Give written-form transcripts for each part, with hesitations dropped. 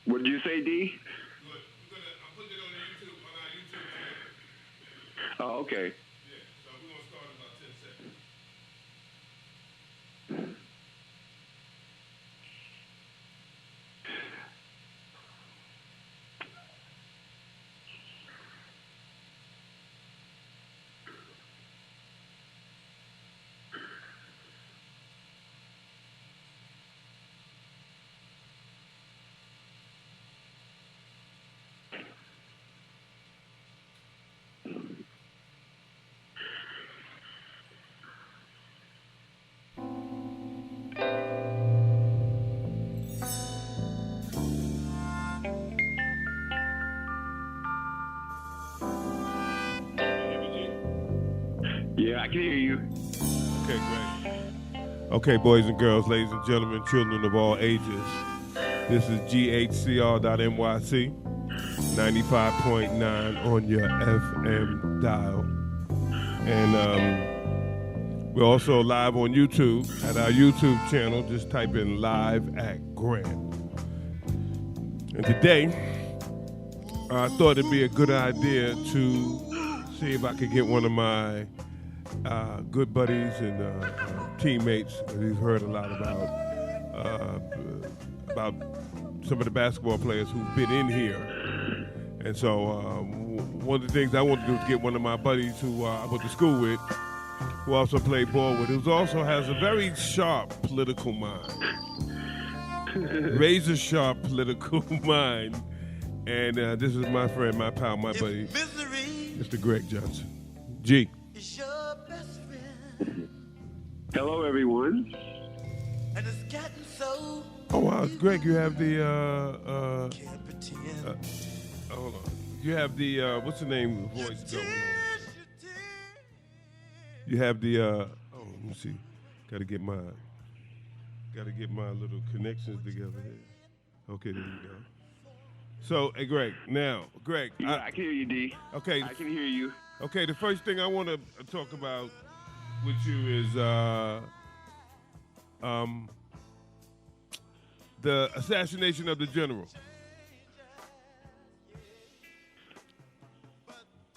What did you say, D? I'm putting it on our YouTube channel. Oh, okay. Yeah, so we're gonna start in about 10 seconds. Yeah, I can hear you. Okay, great. Okay, boys and girls, ladies and gentlemen, children of all ages. This is GHCR.NYC, 95.9 on your FM dial. And we're also live on YouTube at our YouTube channel. Just type in Live at Grant. And today, I thought it'd be a good idea to see if I could get one of my good buddies and teammates that he's heard a lot about some of the basketball players who've been in here. And so one of the things I wanted to do is get one of my buddies who I went to school with, who also played ball with, who also has a very sharp political mind. Razor sharp political mind. And this is my friend, my pal, my buddy, Mr. Greg Johnson. G. Hello, everyone. Oh, wow. Greg, you have the, hold on. You have the, what's the name of the voice going on? You have the, let me see. Got to get my little connections together here. Okay, there you go. So, hey, Greg, Yeah, I can hear you, D. Okay. I can hear you. Okay, the first thing I want to talk about with you is the assassination of the general.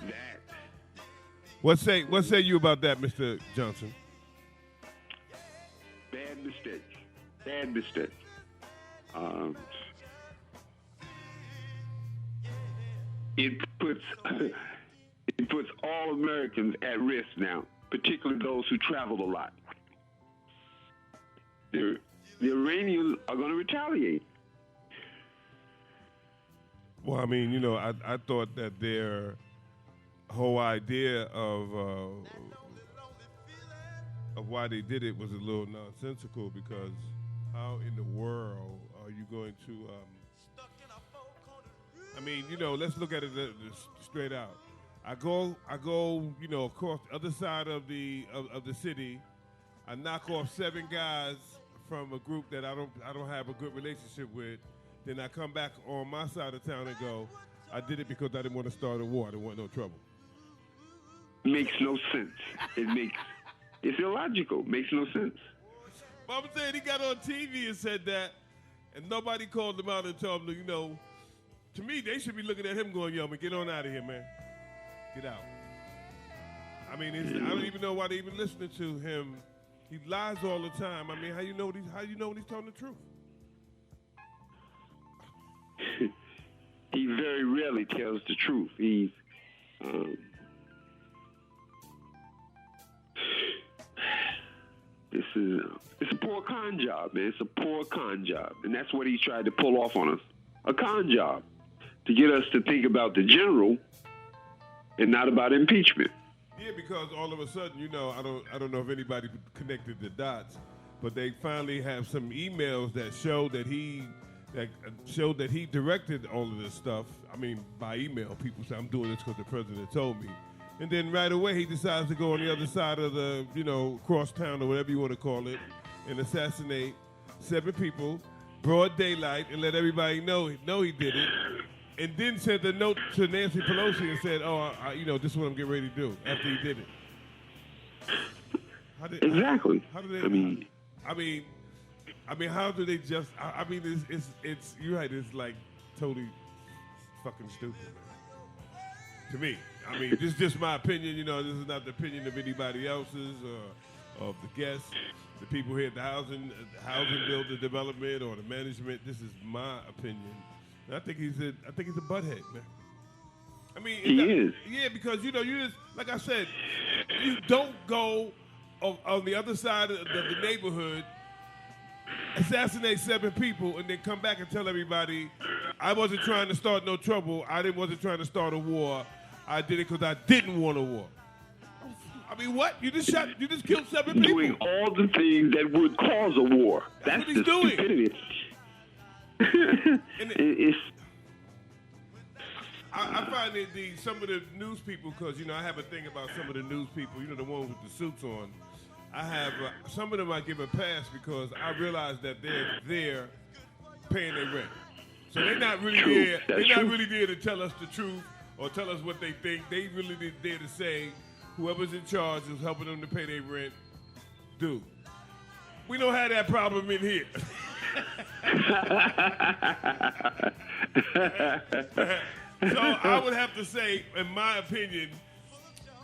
That. What say you about that, Mr. Johnson? Bad mistake. Bad mistake. It puts all Americans at risk now, particularly those who travel a lot. The Iranians are going to retaliate. Well, I mean, I thought that their whole idea of why they did it was a little nonsensical, because how in the world are you going to I mean, let's look at it straight out. I go, across the other side of the city. I knock off 7 guys from a group that I don't have a good relationship with. Then I come back on my side of town and go, I did it because I didn't want to start a war. I didn't want no trouble. Makes no sense. It's illogical. Makes no sense. But I'm saying he got on TV and said that, and nobody called him out and told him, to me, they should be looking at him going, yo, man, get on out of here, man. Get out. I mean, I don't even know why they even listening to him. He lies all the time. I mean, how you know when he's telling the truth? He very rarely tells the truth. He's it's a poor con job, man. It's a poor con job, and that's what he's tried to pull off on us. A con job to get us to think about the general and not about impeachment. Yeah, because all of a sudden, I don't know if anybody connected the dots, but they finally have some emails that show that he directed all of this stuff. I mean, by email, people say, I'm doing this because the president told me. And then right away, he decides to go on the other side of the, cross town or whatever you want to call it, and assassinate 7 people, broad daylight, and let everybody know he did it. And then sent a note to Nancy Pelosi and said, this is what I'm getting ready to do after he did it. Exactly. How do they? I mean, how do they just? I mean, it's you're right. It's like totally fucking stupid, man. To me. I mean, this is just my opinion. You know, this is not the opinion of anybody else's or of the guests, the people here at the housing builder development or the management. This is my opinion. And I think he's a butthead, man. I mean, he is. Yeah, because you just like I said, you don't go on the other side of the neighborhood, assassinate 7 people, and then come back and tell everybody, I wasn't trying to start no trouble. Wasn't trying to start a war. I did it because I didn't want a war. I mean, what? You just killed 7 people. Doing all the things that would cause a war. That's what he's the doing. stupidity. I find that some of the news people, because, I have a thing about some of the news people, the ones with the suits on. I have, some of them I give a pass because I realize that they're there paying their rent. So they're not really there. They're not really there to tell us the truth or tell us what they think. They really there to say, whoever's in charge is helping them to pay their rent. Dude, we don't have that problem in here. So I would have to say, in my opinion,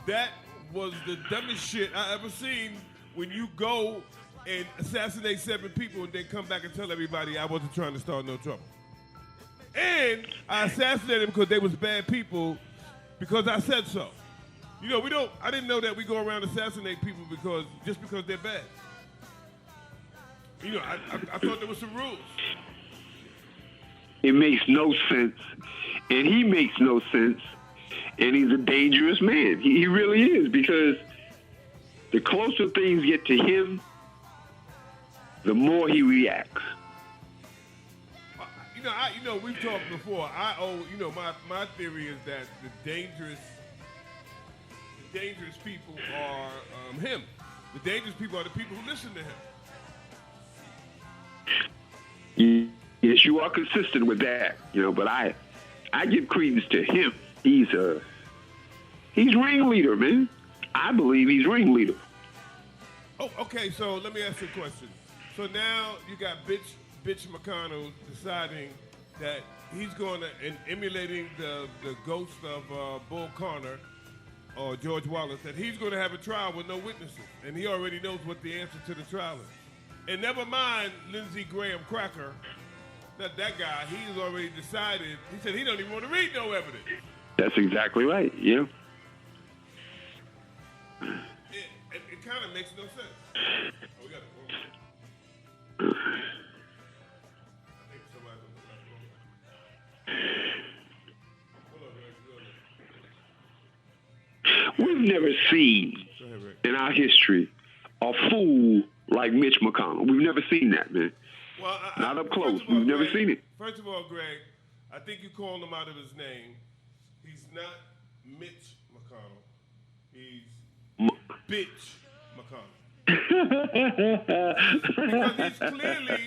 that was the dumbest shit I ever seen, when you go and assassinate 7 people and then come back and tell everybody I wasn't trying to start no trouble. And I assassinated them because they was bad people because I said so. I didn't know that we go around assassinate people just because they're bad. I thought there was some rules. It makes no sense. And he makes no sense. And he's a dangerous man. He really is, because the closer things get to him, the more he reacts. We've talked before. My theory is that the dangerous people are him. The dangerous people are the people who listen to him. Yes, you are consistent with that, but I give credence to him. He's ringleader, man. I believe he's ringleader. Oh, okay, so let me ask you a question. So now you got Bitch McConnell deciding that he's going to, and emulating the ghost of Bull Connor or George Wallace, that he's going to have a trial with no witnesses. And he already knows what the answer to the trial is. And never mind Lindsey Graham Cracker, that guy, he's already decided. He said he don't even want to read no evidence. That's exactly right, yeah. It kind of makes no sense. Oh, we got it. I think somebody's on the phone. We've never seen in our history a fool like Mitch McConnell. We've never seen that, man. Well, not up close. We've never seen it. First of all, Greg, I think you called him out of his name. He's not Mitch McConnell. He's Bitch McConnell. Because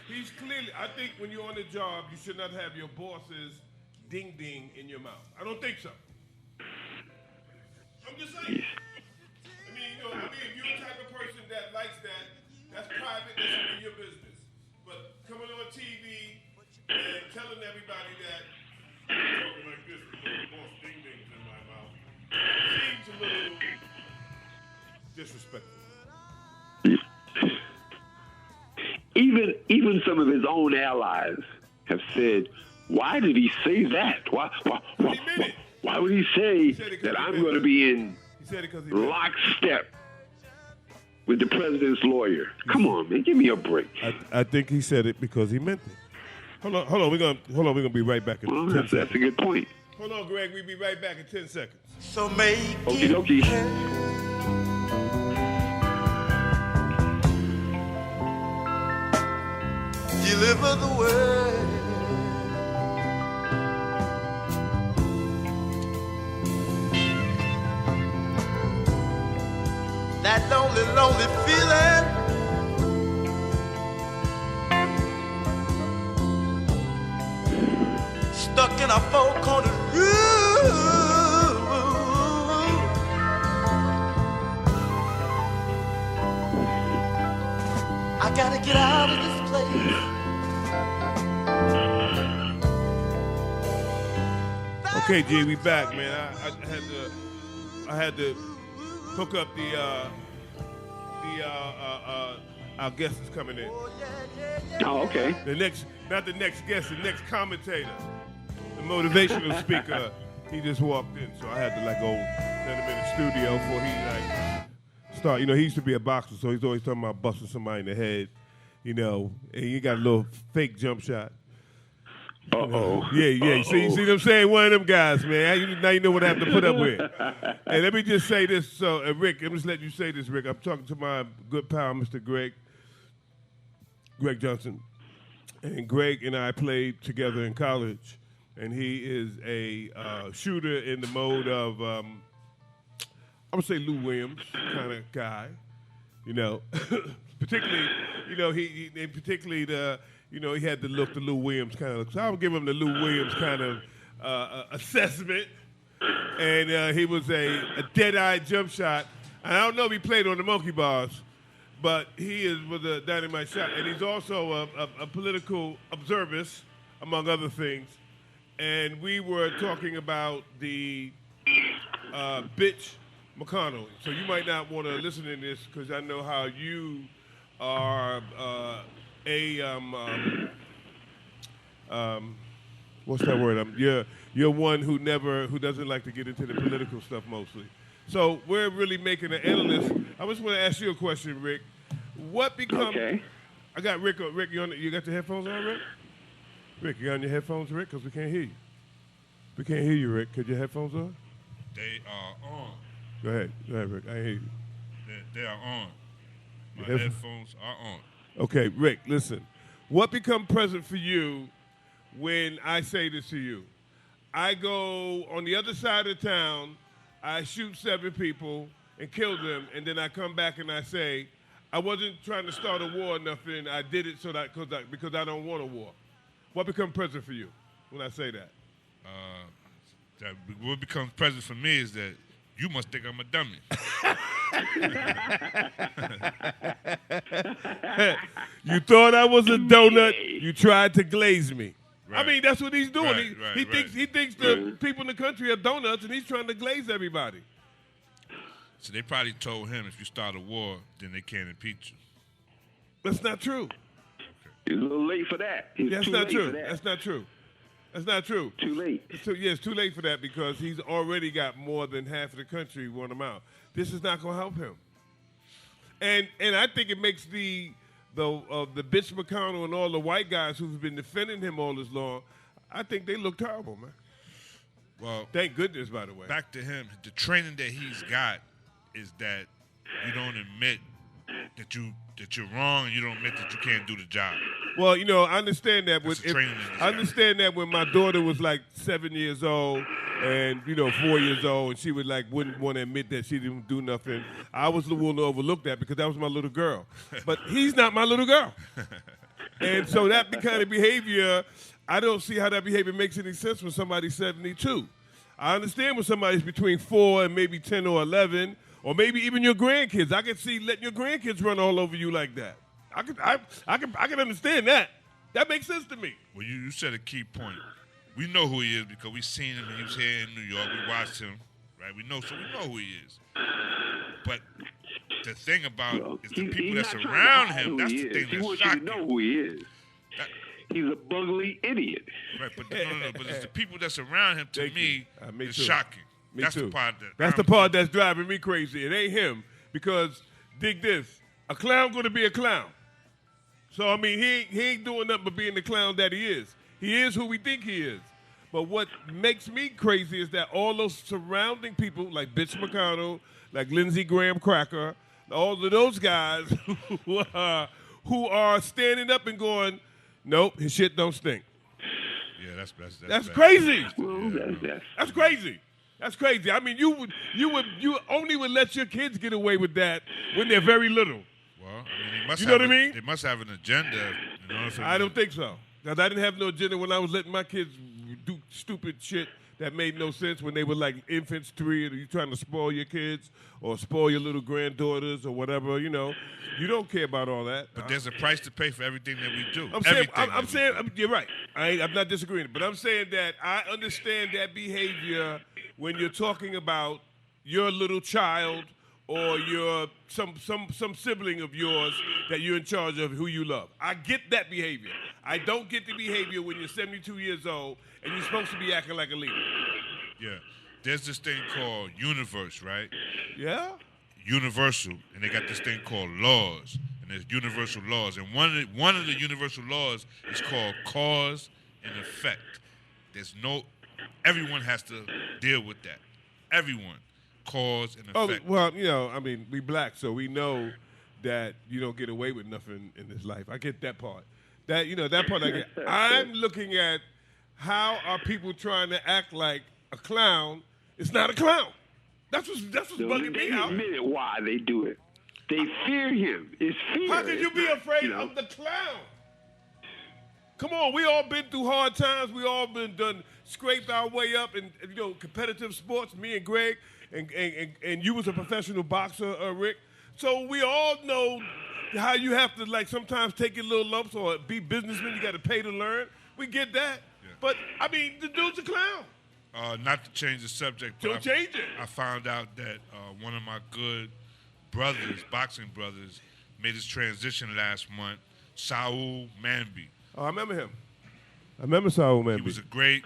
he's clearly, I think when you're on the job, you should not have your boss's ding-ding in your mouth. I don't think so. I'm just saying. If you're the type of person that likes that, that's private, that should be your business. But coming on TV and telling everybody that I'm talking like this because the boss ding-dings in my mouth seems a little disrespectful. Even some of his own allies have said, why did he say that? Why would he say that I'm going to be in lockstep with the president's lawyer? Come on, man, give me a break. I think he said it because he meant it. Hold on. We're gonna be right back in 10 seconds. That's a good point. Hold on, Greg. We'll be right back in 10 seconds. So make Okie dokie. Deliver the word. That lonely, lonely feeling. Stuck in a four-cornered room. I gotta get out of this place. Okay, G, we back, man. I had to hook up our guest is coming in. Oh, okay. Not the next guest, the next commentator, the motivational speaker. He just walked in, so I had to go let him in the studio before he start. He used to be a boxer, so he's always talking about busting somebody in the head. And he got a little fake jump shot. Uh-oh. Yeah. See what I'm saying? One of them guys, man. Now you know what I have to put up with. And let me just say this. So, Rick, I'm just letting you say this, Rick. I'm talking to my good pal, Mr. Greg Johnson. And Greg and I played together in college. And he is a shooter in the mode of, I'm going to say Lou Williams kind of guy. Particularly, he had the look, the Lou Williams kind of look. So I'll give him the Lou Williams kind of assessment. And he was a dead-eye jump shot. And I don't know if he played on the monkey bars, but he was a dynamite shot. And he's also a political observant, among other things. And we were talking about the bitch McConnell. So you might not want to listen to this because I know how you are what's that word? You're one who doesn't like to get into the political stuff mostly. So we're really making an analyst. I just want to ask you a question, Rick. What become? Okay. I got Rick. Rick, you got your headphones on, Rick? Rick, you on your headphones, Rick? Because we can't hear you. We can't hear you, Rick. Could your headphones on? They are on. Go ahead, Rick. I hear you. They are on. My Your headphones are on. Okay, Rick, listen. What become present for you when I say this to you? I go on the other side of town, I shoot 7 people and kill them, and then I come back and I say, I wasn't trying to start a war or nothing. I did it because I don't want a war. What become present for you when I say that? What becomes present for me is that you must think I'm a dummy. You thought I was a donut. You tried to glaze me. Right. I mean, that's what he's doing. Right, he thinks the people in the country are donuts, and he's trying to glaze everybody. So they probably told him if you start a war, then they can't impeach you. That's not true. He's a little late for that. That's not true. That's not true. That's not true. Too late. It's too late for that because he's already got more than half of the country want him out. This is not going to help him. And I think it makes the bitch McConnell and all the white guys who've been defending him all this long, I think they look terrible, man. Well, thank goodness, by the way. Back to him. The training that he's got is that you don't admit that you're wrong and you don't admit that you can't do the job. Well, I understand that. I understand that when my daughter was like 7 years old and 4 years old, and she wouldn't want to admit that she didn't do nothing. I was the one to overlook that because that was my little girl. But he's not my little girl, and so that kind of behavior, I don't see how that behavior makes any sense when somebody's 72. I understand when somebody's between 4 and maybe 10 or 11. Or maybe even your grandkids. I can see letting your grandkids run all over you like that. I can understand that. That makes sense to me. Well, you said a key point. We know who he is because we seen him when he was here in New York. We watched him, right? We know who he is. But the thing about is the people that's around him. That's the thing that's shocking. He wants you to know who he is. He's a bugly idiot. Right, but no. But it's the people that's around him. To me, it's shocking. Me that's too. the part that's the part that's driving me crazy. It ain't him because dig this: a clown gonna be a clown. So I mean, he ain't doing nothing but being the clown that he is. He is who we think he is. But what makes me crazy is that all those surrounding people, like Bitch McConnell, like Lindsey Graham Cracker, all of those guys who are standing up and going, "Nope, his shit don't stink." Yeah, that's crazy. Well, that's crazy. That's crazy. I mean, you only would let your kids get away with that when they're very little. Well, I mean, you know what I mean? They must have an agenda. I don't think so. Because I didn't have no agenda when I was letting my kids do stupid shit that made no sense when they were like infants, 3, and you trying to spoil your kids or spoil your little granddaughters or whatever. You don't care about all that. But there's a price to pay for everything that we do. I'm saying you're right. I'm not disagreeing, but I'm saying that I understand that behavior when you're talking about your little child or your some sibling of yours that you're in charge of who you love. I get that behavior. I don't get the behavior when you're 72 years old and you're supposed to be acting like a leader. Yeah. There's this thing called universe, right? Yeah? Universal, and they got this thing called laws, and there's universal laws, and one of the universal laws is called cause and effect. Everyone has to deal with that. Everyone, cause and effect. Oh, well, we black, so we know that you don't get away with nothing in this life. I get that part. That part I get. I'm looking at how are people trying to act like a clown. It's not a clown. That's what's bugging me out. They admit why they do it. They fear him. It's fear. How can you be afraid of the clown? Come on, we all been through hard times. We all been scraped our way up in competitive sports. Me and Greg, and you was a professional boxer, Rick. So we all know how you have to sometimes take your little lumps or be businessmen. You got to pay to learn. We get that. Yeah. But the dude's a clown. Not to change the subject, but don't change it. I found out that one of my good brothers, boxing brothers, made his transition last month. Saul Manby. Oh, I remember him. I remember Saul Manby. He was a great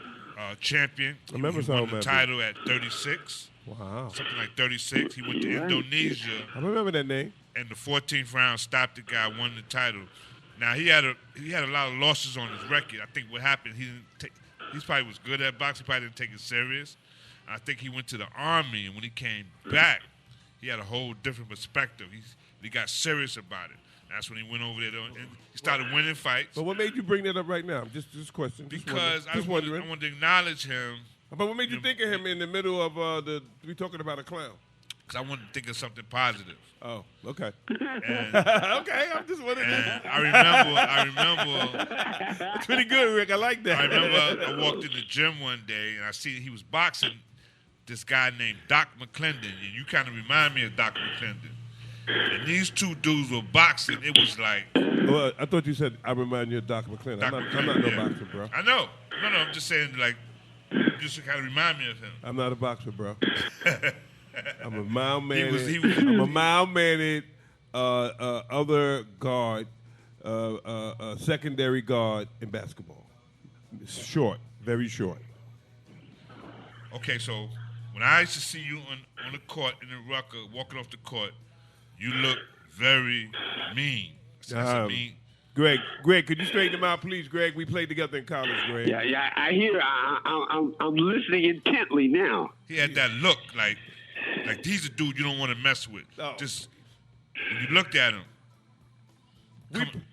champion. I remember he Saul won the Manby. title at 36. Wow. Something like 36. He went to Indonesia. I remember that name. And the 14th round stopped the guy, won the title. Now he had a lot of losses on his record. I think what happened, he probably was good at boxing, probably didn't take it serious. I think he went to the Army, and when he came back, he had a whole different perspective. He got serious about it. That's when he went over there and he started winning fights. But what made you bring that up right now? Just question. Because I wanted to acknowledge him. But what made you think of him in the middle of we talking about a clown? Because I wanted to think of something positive. Oh, okay. And, okay, I'm just wondering. I remember. That's pretty good, Rick. I like that. I remember I walked in the gym one day and I see he was boxing this guy named Doc McClendon. And you kind of remind me of Doc McClendon. And these two dudes were boxing. It was like. Well, I thought you said I remind you of Doc McClendon. I'm not no boxer, bro. I know. No, I'm just saying, just to kind of remind me of him. I'm not a boxer, bro. I'm a mild-mannered. I'm a mild-mannered other guard, secondary guard in basketball. It's short, very short. Okay, so when I used to see you on the court in the Rucker, walking off the court, you look very mean. Mean. Greg, could you straighten him out, please, Greg? We played together in college, Greg. Yeah, I hear. I'm listening intently now. He had that look like he's a dude you don't want to mess with. Oh. Just when you looked at him.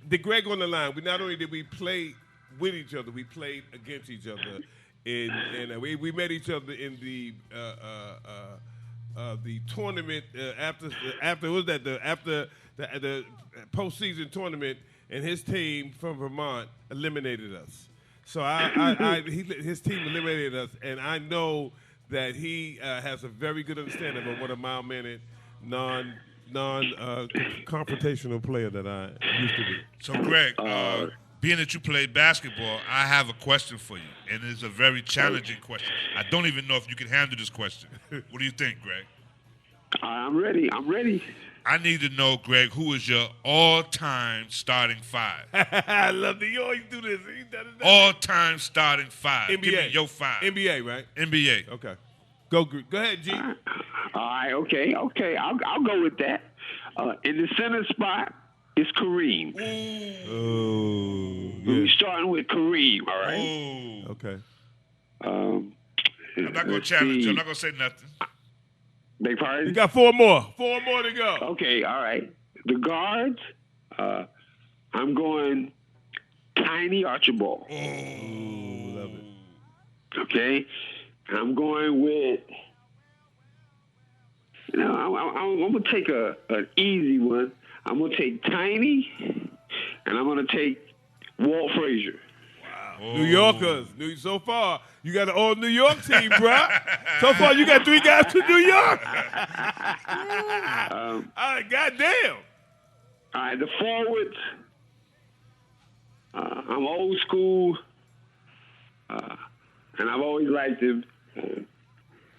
The Greg on the line. Not only did we play with each other, we played against each other. And we met each other in the tournament after the postseason tournament, and his team from Vermont eliminated us. So his team eliminated us, and I know that he has a very good understanding of what a mild-mannered, non-confrontational player that I used to be. So, Greg, being that you played basketball, I have a question for you, and it's a very challenging question. I don't even know if you can handle this question. What do you think, Greg? I'm ready. I need to know, Greg, who is your all-time starting five? I love that you always do this. All-time starting five. NBA. Give me your five. NBA, right? NBA. Okay. Go ahead, G. All right. Okay. I'll go with that. In the center spot is Kareem. Oh. We're starting with Kareem. All right. Oh. Okay. I'm not going to challenge you. I'm not going to say nothing. Beg pardon? You got four more. 4 more to go. Okay, all right. The guards, I'm going Tiny Archibald. Oh, love it. Okay? I'm going with, I'm going to take an easy one. I'm going to take Tiny, and I'm going to take Walt Frazier. Oh. New Yorkers. So far, you got an all New York team, bro. So far, you got 3 guys from New York. All right, goddamn. All right, the forwards. I'm old school. and I've always liked him.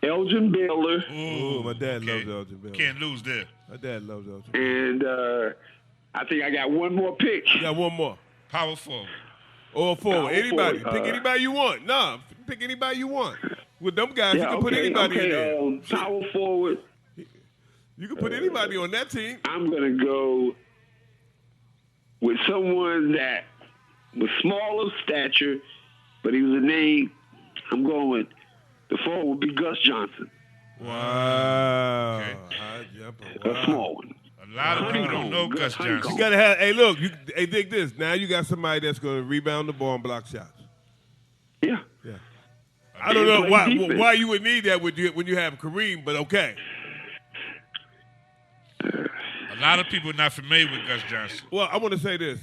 Elgin Baylor. Ooh, my dad loves Elgin Baylor. Can't lose there. My dad loves Elgin. And I think I got one more pick. You got one more. Power forward. Or forward. Power Anybody. forward, Pick anybody you want. Nah, pick anybody you want. With them guys, you can put anybody in there. Power forward. You can put anybody on that team. I'm going to go with someone that was small of stature, but he was a name. I'm going with the forward would be Gus Johnson. Wow. Okay. High jumper. Wow. A small one. A lot of people don't know Gus Johnson. You gotta have. Hey, look. Hey, dig this. Now you got somebody that's going to rebound the ball and block shots. Yeah. Yeah. I don't know why you would need that when you have Kareem, but okay. A lot of people are not familiar with Gus Johnson. Well, I want to say this.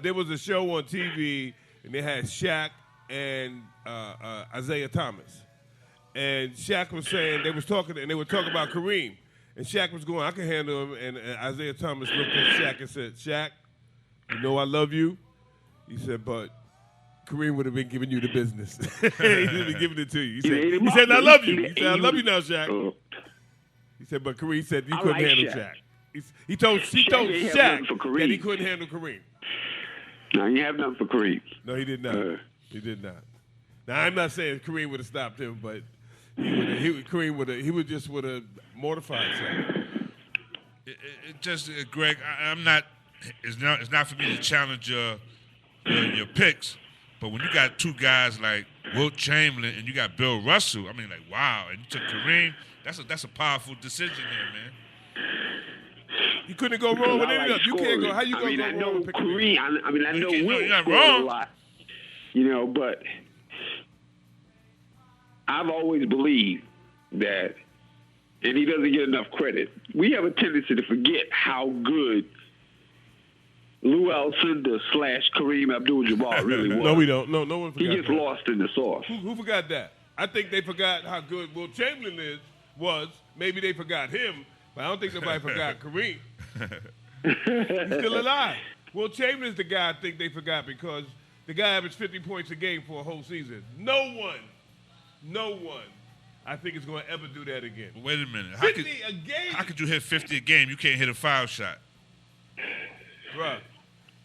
There was a show on TV, and they had Shaq and Isaiah Thomas. And Shaq was saying, they were talking about Kareem. And Shaq was going, I can handle him. And Isaiah Thomas looked at Shaq and said, Shaq, you know I love you. He said, but Kareem would have been giving you the business. He would have been giving it to you. He said, I love you. He said, I love you now, Shaq. He said, but Kareem said you couldn't handle Shaq. He told Shaq that he couldn't handle Kareem. No, you have nothing for Kareem. No, he did not. He did not. Now, I'm not saying Kareem would have stopped him, but Kareem would have mortified Shaq. It just, Greg, I'm not. It's not for me to challenge your picks, but when you got two guys like Wilt Chamberlain and you got Bill Russell, I mean, like, wow, and you took Kareem. That's a powerful decision there, man. You couldn't go wrong with any of them. You can't go. How you going to go wrong with Kareem? I know Wilt not scored wrong. a lot, but I've always believed that, and he doesn't get enough credit. We have a tendency to forget how good Lou Alcindor / Kareem Abdul-Jabbar really was. No, we don't. No one forgot. He gets lost in the sauce. Who forgot that? I think they forgot how good Wilt Chamberlain was. Maybe they forgot him, but I don't think nobody forgot Kareem. He's still alive. Wilt Chamberlain's the guy I think they forgot because the guy averaged 50 points a game for a whole season. No one, I think is going to ever do that again. But wait a minute. 50 a game? How could you hit 50 a game? You can't hit a foul shot. Bruh,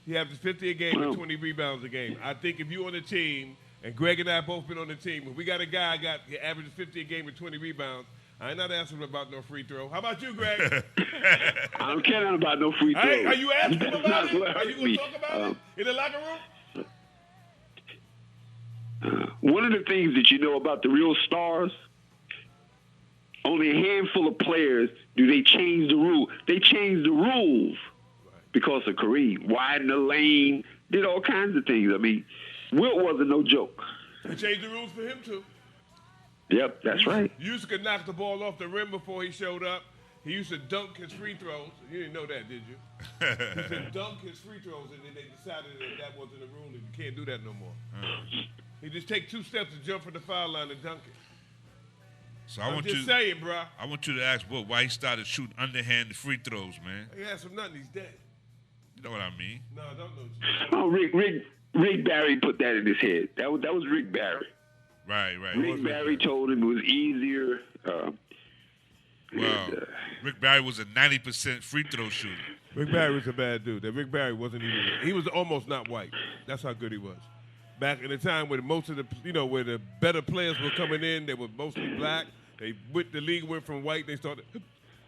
he averages 50 a game and 20 rebounds a game. I think if you're on the team, and Greg and I both been on the team, if we got a guy he averages 50 a game and 20 rebounds, I ain't not asking him about no free throw. How about you, Greg? I don't care nothing about no free throw. Are you asking him about it? Are you going to talk about it in the locker room? One of the things that you know about the real stars, only a handful of players do they change the rule. They change the rules because of Kareem. Widen the lane, did all kinds of things. I mean, Wilt wasn't no joke. They changed the rules for him, too. Yep, that's right. You used to knock the ball off the rim before he showed up. He used to dunk his free throws. You didn't know that, did you? He used to dunk his free throws, and then they decided that wasn't a rule, and you can't do that no more. He just take 2 steps to jump from the foul line and dunk it. So I'm just saying, bro. I want you to ask Wilt why he started shooting underhanded free throws, man. He had some nothing. He's dead. You know what I mean? No, I don't know. Oh, Rick Barry put that in his head. That was Rick Barry. Right. Rick Barry told him it was easier. Rick Barry was a 90% free throw shooter. Rick Barry was a bad dude. That Rick Barry wasn't even. He was almost not white. That's how good he was. Back in the time when most of the, where the better players were coming in, they were mostly black. The league went from white. They started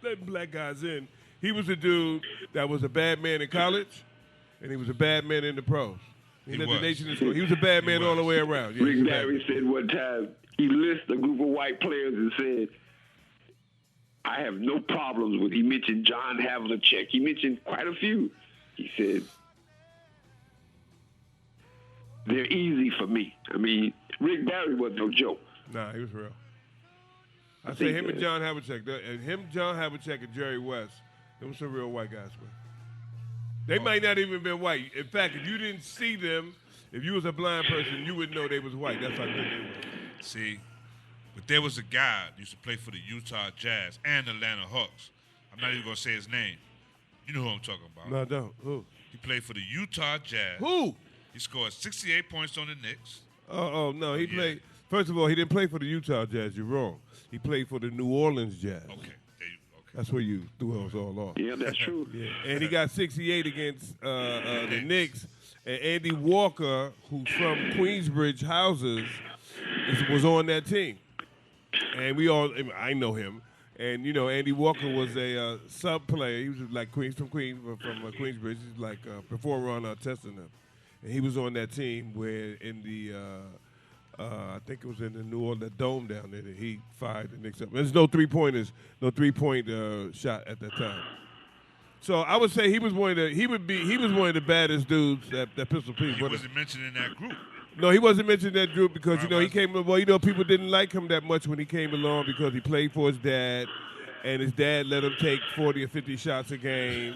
letting black guys in. He was a dude that was a bad man in college, and he was a bad man in the pros. He led the nation in scoring. He was a bad man all the way around. Yeah, Rick Barry said one time, he listed a group of white players and said, I have no problems with, he mentioned John Havlicek. He mentioned quite a few. He said, they're easy for me. I mean, Rick Barry was no joke. Nah, he was real. I say him and John Havlicek, John Havlicek, and Jerry West, they were some real white guys, man. They might not even been white. In fact, if you didn't see them, if you was a blind person, you would know they was white. That's how good they were. See, but there was a guy that used to play for the Utah Jazz and Atlanta Hawks. I'm not even going to say his name. You know who I'm talking about. No, I don't. Who? He played for the Utah Jazz. Who? He scored 68 points on the Knicks. Oh, no. He Yeah. played. First of all, he didn't play for the Utah Jazz. You're wrong. He played for the New Orleans Jazz. Okay. That's where you threw us all off. Yeah, that's true. Yeah. And he got 68 against the Knicks. And Andy Walker, who's from Queensbridge Houses, was on that team. And I know him. And, you know, Andy Walker was a sub player. He was like from Queensbridge. He's like before Ron Artest and them. And he was on that team where in the, I think it was in the New Orleans Dome down there that he fired the Knicks up. There's no three-point shot at that time. So I would say he was one of the baddest dudes that Pistol Pete. He wasn't mentioned in that group. No, he wasn't mentioned in that group because, you know, he wasn't. came. Well, you know, people didn't like him that much when he came along because he played for his dad, and his dad let him take 40 or 50 shots a game,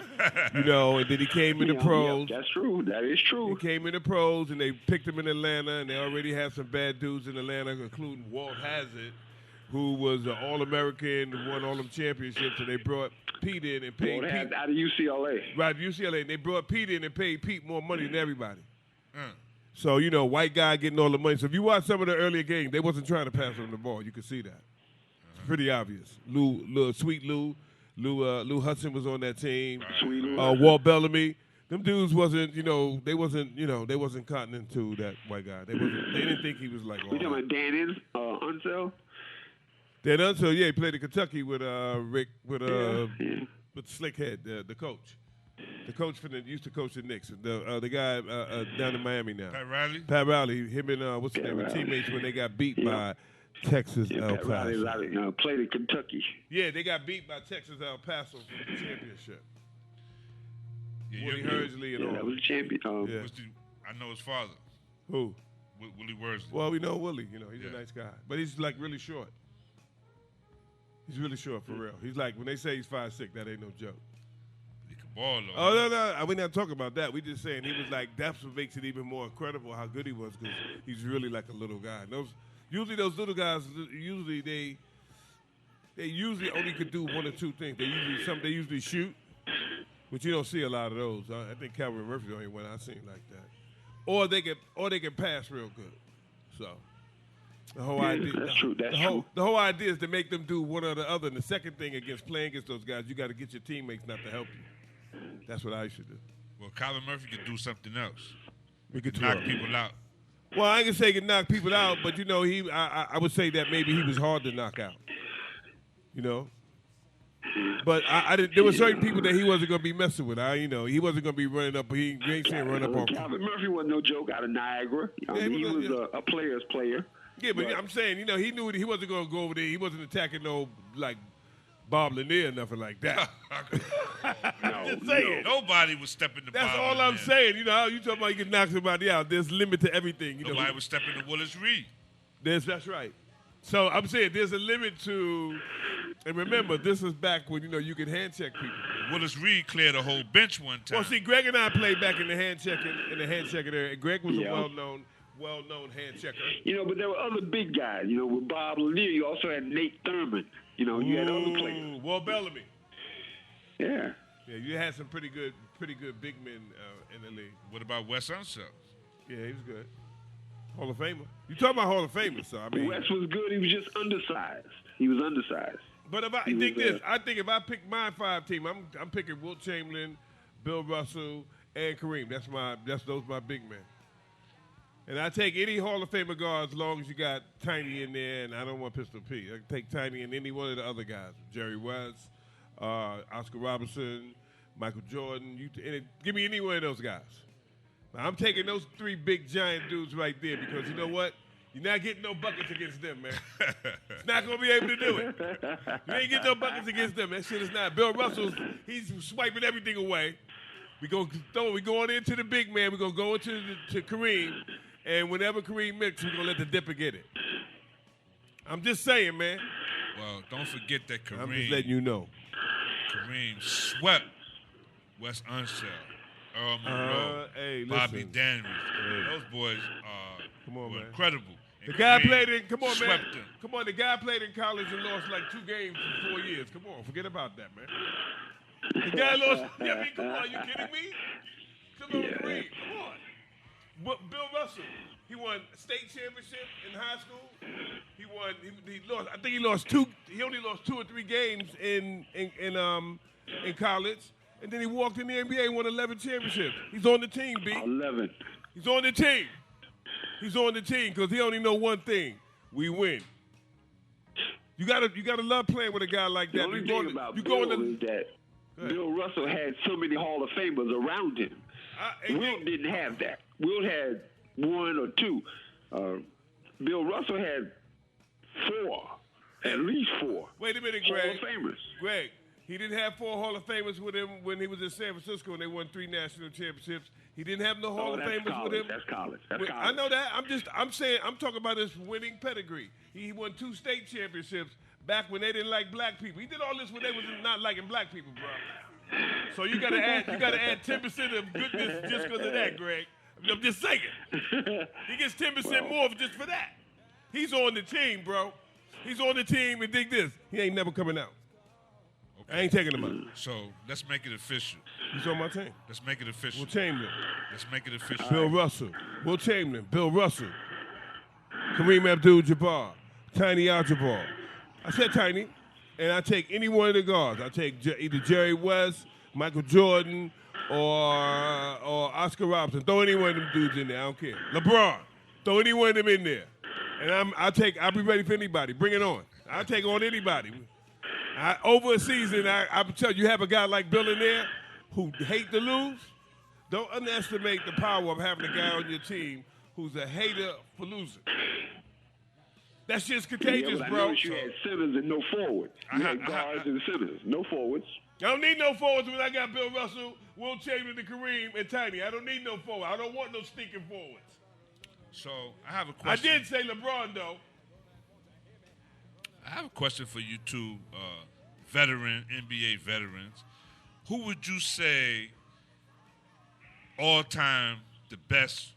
you know, and then he came in the pros. Yeah, that's true. That is true. He came in the pros, and they picked him in Atlanta, and they already had some bad dudes in Atlanta, including Walt Hazzard, who was an All-American, who won all them championships, and they brought Pete in and paid Pete. Out of UCLA. Right, UCLA. And they brought Pete in and paid Pete more money than everybody. So, you know, white guy getting all the money. So if you watch some of the earlier games, they wasn't trying to pass him the ball. You could see that. It's pretty obvious. Sweet Lou Hudson was on that team. Sweet Lou. Walt Bellamy. Them dudes wasn't cotton into that white guy. They didn't think he was like all We talking that. about Dan Unseld? Dan Unseld, yeah, he played in Kentucky with Rick with Slickhead, the coach. The coach used to coach the Knicks. The guy down in Miami now. Pat Riley. Him and what's his name? Were teammates when they got beat by Texas El Pat Riley Paso. played in Kentucky. Yeah, they got beat by Texas El Paso for the championship. Yeah, Woody Hursley and all. That was a champion. Yeah. I know his father, Who? Willie Worsley. Well, we know Willie. You know, he's Yeah. a nice guy, but he's like really short. He's really short for real. He's like when they say he's 5'6", that ain't no joke. He can ball though. Oh no, we're not talking about that. We just saying he was like that's what makes it even more incredible how good he was because he's really like a little guy. Usually those little guys they usually only could do one or two things. They usually shoot, but you don't see a lot of those. I think Calvin Murphy the only one I've seen like that. Or they can pass real good. So the whole idea that's true. That's true. The whole idea is to make them do one or the other. And the second thing playing against those guys, you got to get your teammates not to help you. That's what I should do. Well, Calvin Murphy could do something else. We could Knock people out. Well, I ain't gonna say he could knock people out, but you know, I would say that maybe he was hard to knock out. You know, but there were certain people that he wasn't gonna be messing with. He wasn't gonna be running up. He ain't saying run up on. Calvin Murphy wasn't no joke out of Niagara. He was a player's player. Yeah, but I'm saying, you know, he knew that he wasn't gonna go over there. He wasn't attacking no like Bob Lanier or nothing like that. I'm just saying. Nobody was stepping to That's Bob all I'm Lanier. saying. You know, how you talking about you can knock somebody out. There's limit to everything. You Nobody know, was stepping to Willis Reed. that's right. So I'm saying there's a limit to, and remember, this is back when, you know, you could hand check people. Willis Reed cleared a whole bench one time. Well, see, Greg and I played back in the hand checking area. And Greg was a well-known hand checker. You know, but there were other big guys. You know, with Bob Lanier, you also had Nate Thurman. You know, you had other players. Walt Bellamy. Yeah. Yeah, you had some pretty good big men in the league. What about Wes Unseld? Yeah, he was good. Hall of Famer. You talking about Hall of Famers, so I mean. Wes was good. He was just undersized. He was undersized. But if I think this, I think if I pick my 5 team, I'm picking Wilt Chamberlain, Bill Russell, and Kareem. Those my big men. And I take any Hall of Famer guards as long as you got Tiny in there, and I don't want Pistol P. I can take Tiny and any one of the other guys, Jerry West, Oscar Robertson, Michael Jordan. Give me any one of those guys. Now, I'm taking those 3 big giant dudes right there because you know what? You're not getting no buckets against them, man. It's not going to be able to do it. You ain't getting no buckets against them. That shit is not. Bill Russell's, he's swiping everything away. We going into the big man. We're going to go into to Kareem. And whenever Kareem mix, we're going to let the Dipper get it. I'm just saying, man. Well, don't forget that I'm just letting you know. Kareem swept Wes Unseld, Earl Monroe, Bobby listen. Danvers. Hey. Those boys Come on, were man. incredible. The And guy Kareem played in, come on, man. swept them. Come on, the guy played in college and lost like 2 games in 4 years. Come on, forget about that, man. The guy lost, I mean, come on, you kidding me? Come on, Kareem, come on. Bill Russell. He won state championship in high school. He won. He lost. I think he lost two. He only lost 2 or 3 games in college, and then he walked in the NBA and won 11 championships. He's on the team, B. 11. He's on the team. He's on the team because he only know one thing: we win. You gotta love playing with a guy like that. The only thing about Bill is that Bill Russell had so many Hall of Famers around him. Wilt didn't have that. Wilt had 1 or 2. Bill Russell had 4, at least 4. Wait a minute, Hall Greg. of Famers. Greg, he didn't have 4 Hall of Famers with him when he was in San Francisco and they won 3 national championships. He didn't have no Hall of Famers with him. That's college. That's college. I know that. I'm talking about his winning pedigree. He won 2 state championships back when they didn't like black people. He did all this when they was not liking black people, bro. So you gotta add 10% of goodness just because of that, Greg. I'm just saying. He gets 10% more just for that. He's on the team, bro. He's on the team, and dig this. He ain't never coming out. Okay. I ain't taking him out. So let's make it official. He's on my team. Let's make it official. Will Chamberlain. Let's make it official. Bill Russell. Will Chamberlain. Bill Russell. Kareem Abdul-Jabbar. Tiny Archibald. I said Tiny, and I take any one of the guards. I take either Jerry West, Michael Jordan, or Oscar Robertson. Throw any one of them dudes in there. I don't care. LeBron. Throw any one of them in there. And I'll be ready for anybody. Bring it on. I'll take on anybody. Over a season, I'm telling you have a guy like Bill in there who hate to lose. Don't underestimate the power of having a guy on your team who's a hater for losing. That's just contagious, I bro. You had centers and no forwards. You had guards and centers, no forwards. I don't need no forwards when I got Bill Russell, Will Chamberlain, and Kareem, and Tiny. I don't need no forwards. I don't want no stinking forwards. So I have a question. I did say LeBron, though. I have a question for you two NBA veterans. Who would you say all-time the best